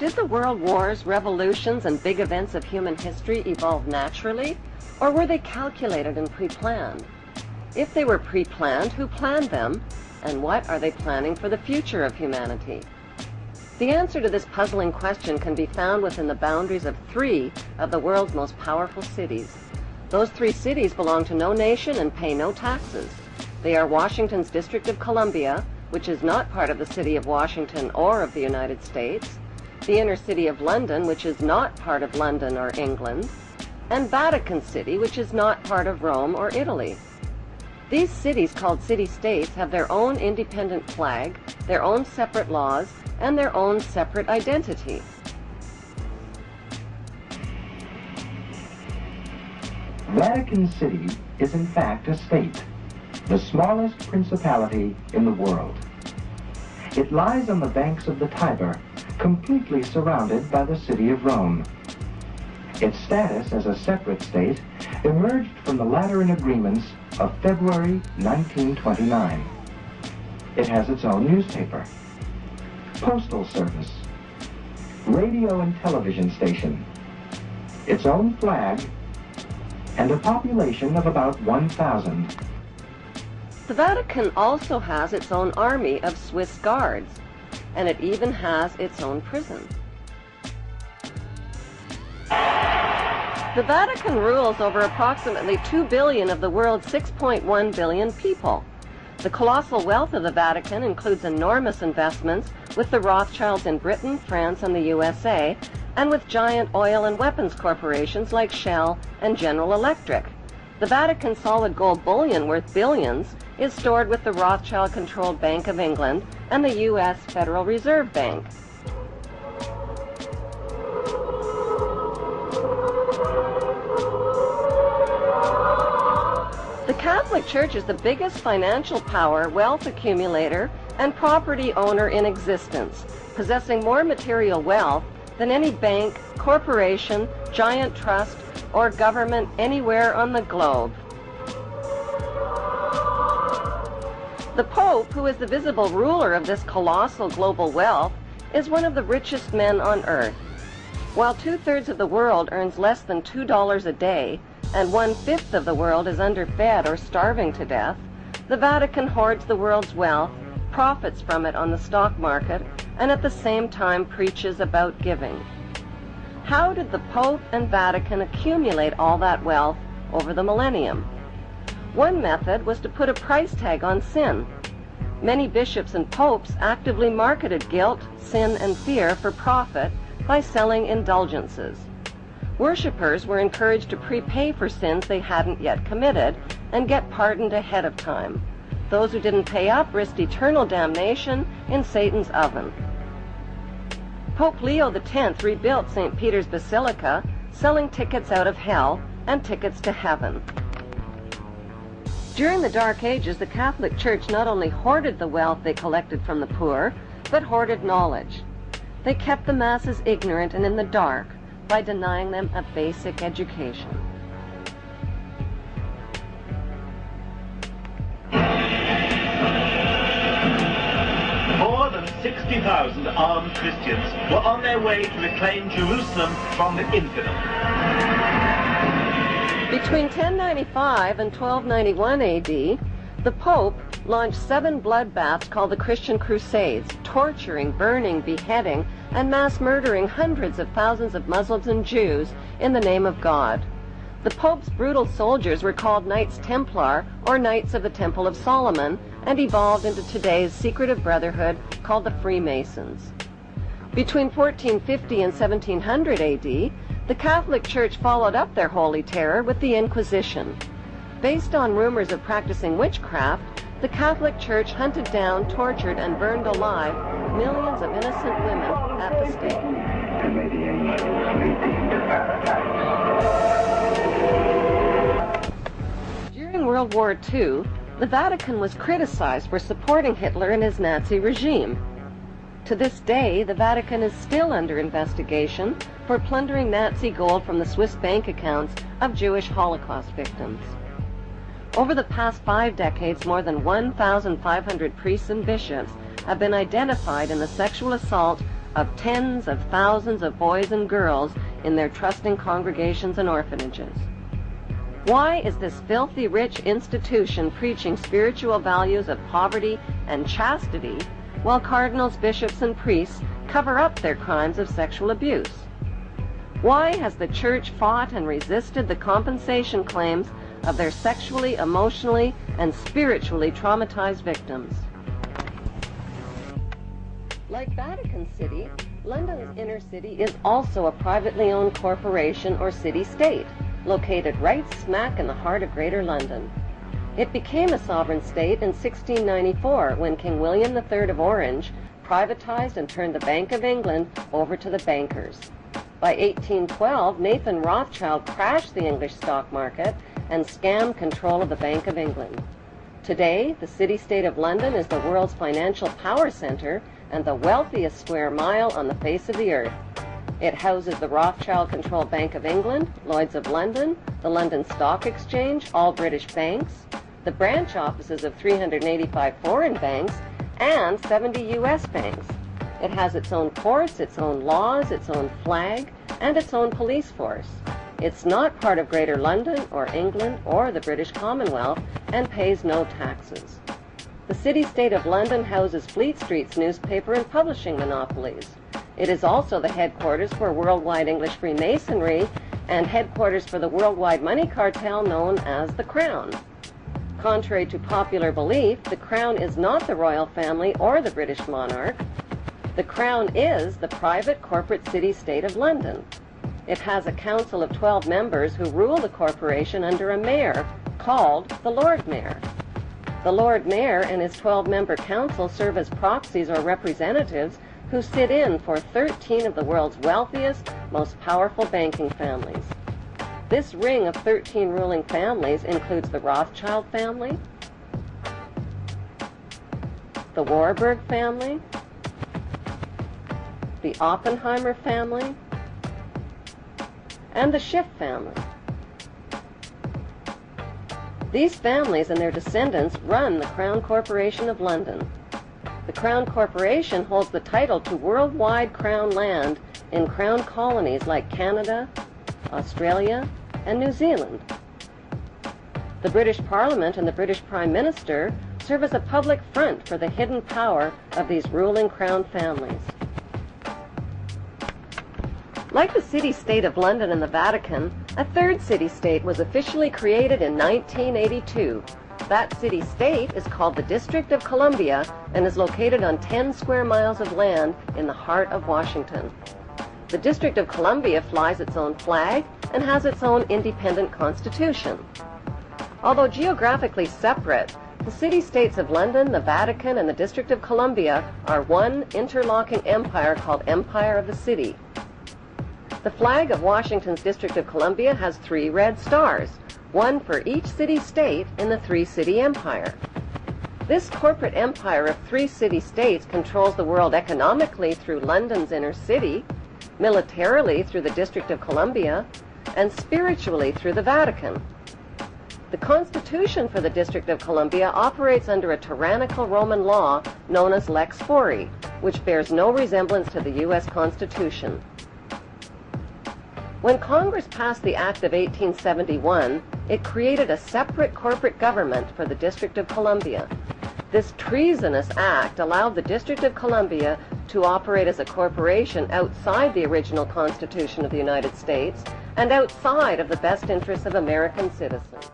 Did the world wars, revolutions, and big events of human history evolve naturally, or were they calculated and pre-planned? If they were pre-planned, who planned them, and what are they planning for the future of humanity? The answer to this puzzling question can be found within the boundaries of 3 of the world's most powerful cities. Those 3 cities belong to no nation and pay no taxes. They are Washington's District of Columbia, which is not part of the city of Washington or of the United States, the inner city of London, which is not part of London or England, and Vatican City, which is not part of Rome or Italy. These cities, called city-states, have their own independent flag, their own separate laws, and their own separate identity. Vatican City is in fact a state, the smallest principality in the world. It lies on the banks of the Tiber, completely surrounded by the city of Rome. Its status as a separate state emerged from the Lateran Agreements of February 1929. It has its own newspaper, postal service, radio and television station, its own flag, and a population of about 1,000. The Vatican also has its own army of Swiss guards, and it even has its own prison. The Vatican rules over approximately 2 billion of the world's 6.1 billion people. The colossal wealth of the Vatican includes enormous investments with the Rothschilds in Britain, France, and the USA, and with giant oil and weapons corporations like Shell and General Electric. The Vatican solid gold bullion worth billions is stored with the Rothschild-controlled Bank of England and the U.S. Federal Reserve Bank. The Catholic Church is the biggest financial power, wealth accumulator, and property owner in existence, possessing more material wealth than any bank, corporation, giant trust, or government anywhere on the globe. The Pope, who is the visible ruler of this colossal global wealth, is one of the richest men on earth. While 2/3 of the world earns less than $2 a day, and 1/5 of the world is underfed or starving to death, the Vatican hoards the world's wealth, profits from it on the stock market, and at the same time preaches about giving. How did the Pope and Vatican accumulate all that wealth over the millennium? One method was to put a price tag on sin. Many bishops and popes actively marketed guilt, sin, and fear for profit by selling indulgences. Worshippers were encouraged to prepay for sins they hadn't yet committed and get pardoned ahead of time. Those who didn't pay up risked eternal damnation in Satan's oven. Pope Leo X rebuilt St. Peter's Basilica, selling tickets out of hell and tickets to heaven. During the Dark Ages, the Catholic Church not only hoarded the wealth they collected from the poor, but hoarded knowledge. They kept the masses ignorant and in the dark by denying them a basic education. More than 60,000 armed Christians were on their way to reclaim Jerusalem from the infidel. Between 1095 and 1291 AD, the Pope launched 7 bloodbaths called the Christian Crusades, torturing, burning, beheading, and mass murdering hundreds of thousands of Muslims and Jews in the name of God. The Pope's brutal soldiers were called Knights Templar, or Knights of the Temple of Solomon, and evolved into today's secretive brotherhood called the Freemasons. Between 1450 and 1700 AD, the Catholic Church followed up their holy terror with the Inquisition. Based on rumors of practicing witchcraft, the Catholic Church hunted down, tortured, and burned alive millions of innocent women at the stake. During World War II, the Vatican was criticized for supporting Hitler and his Nazi regime. To this day, the Vatican is still under investigation for plundering Nazi gold from the Swiss bank accounts of Jewish Holocaust victims. Over the past 5 decades, more than 1,500 priests and bishops have been identified in the sexual assault of tens of thousands of boys and girls in their trusting congregations and orphanages. Why is this filthy rich institution preaching spiritual values of poverty and chastity while cardinals, bishops, and priests cover up their crimes of sexual abuse? Why has the Church fought and resisted the compensation claims of their sexually, emotionally, and spiritually traumatized victims? Like Vatican City, London's inner city is also a privately owned corporation or city-state, located right smack in the heart of Greater London. It became a sovereign state in 1694 when King William III of Orange privatized and turned the Bank of England over to the bankers. By 1812, Nathan Rothschild crashed the English stock market and scammed control of the Bank of England. Today, the city-state of London is the world's financial power center and the wealthiest square mile on the face of the earth. It houses the Rothschild-controlled Bank of England, Lloyd's of London, the London Stock Exchange, all British banks, the branch offices of 385 foreign banks, and 70 U.S. banks. It has its own courts, its own laws, its own flag, and its own police force. It's not part of Greater London or England or the British Commonwealth and pays no taxes. The city-state of London houses Fleet Street's newspaper and publishing monopolies. It is also the headquarters for worldwide English Freemasonry and headquarters for the worldwide money cartel known as the Crown. Contrary to popular belief, the Crown is not the royal family or the British monarch. The Crown is the private corporate city-state of London. It has a council of 12 members who rule the corporation under a mayor called the Lord Mayor. The Lord Mayor and his 12-member council serve as proxies or representatives who sit in for 13 of the world's wealthiest, most powerful banking families. This ring of 13 ruling families includes the Rothschild family, the Warburg family, the Oppenheimer family, and the Schiff family. These families and their descendants run the Crown Corporation of London. The Crown Corporation holds the title to worldwide Crown land in Crown colonies like Canada, Australia, and New Zealand. The British Parliament and the British Prime Minister serve as a public front for the hidden power of these ruling Crown families. Like the city-state of London and the Vatican, a third city-state was officially created in 1982. That city-state is called the District of Columbia and is located on 10 square miles of land in the heart of Washington. The District of Columbia flies its own flag and has its own independent constitution. Although geographically separate, the city-states of London, the Vatican, and the District of Columbia are one interlocking empire called Empire of the City. The flag of Washington's District of Columbia has 3 red stars, one for each city-state in the 3-city empire. This corporate empire of 3 city-states controls the world economically through London's inner city, militarily through the District of Columbia, and spiritually through the Vatican. The Constitution for the District of Columbia operates under a tyrannical Roman law known as Lex Fori, which bears no resemblance to the U.S. Constitution. When Congress passed the Act of 1871, it created a separate corporate government for the District of Columbia. This treasonous act allowed the District of Columbia to operate as a corporation outside the original Constitution of the United States and outside of the best interests of American citizens.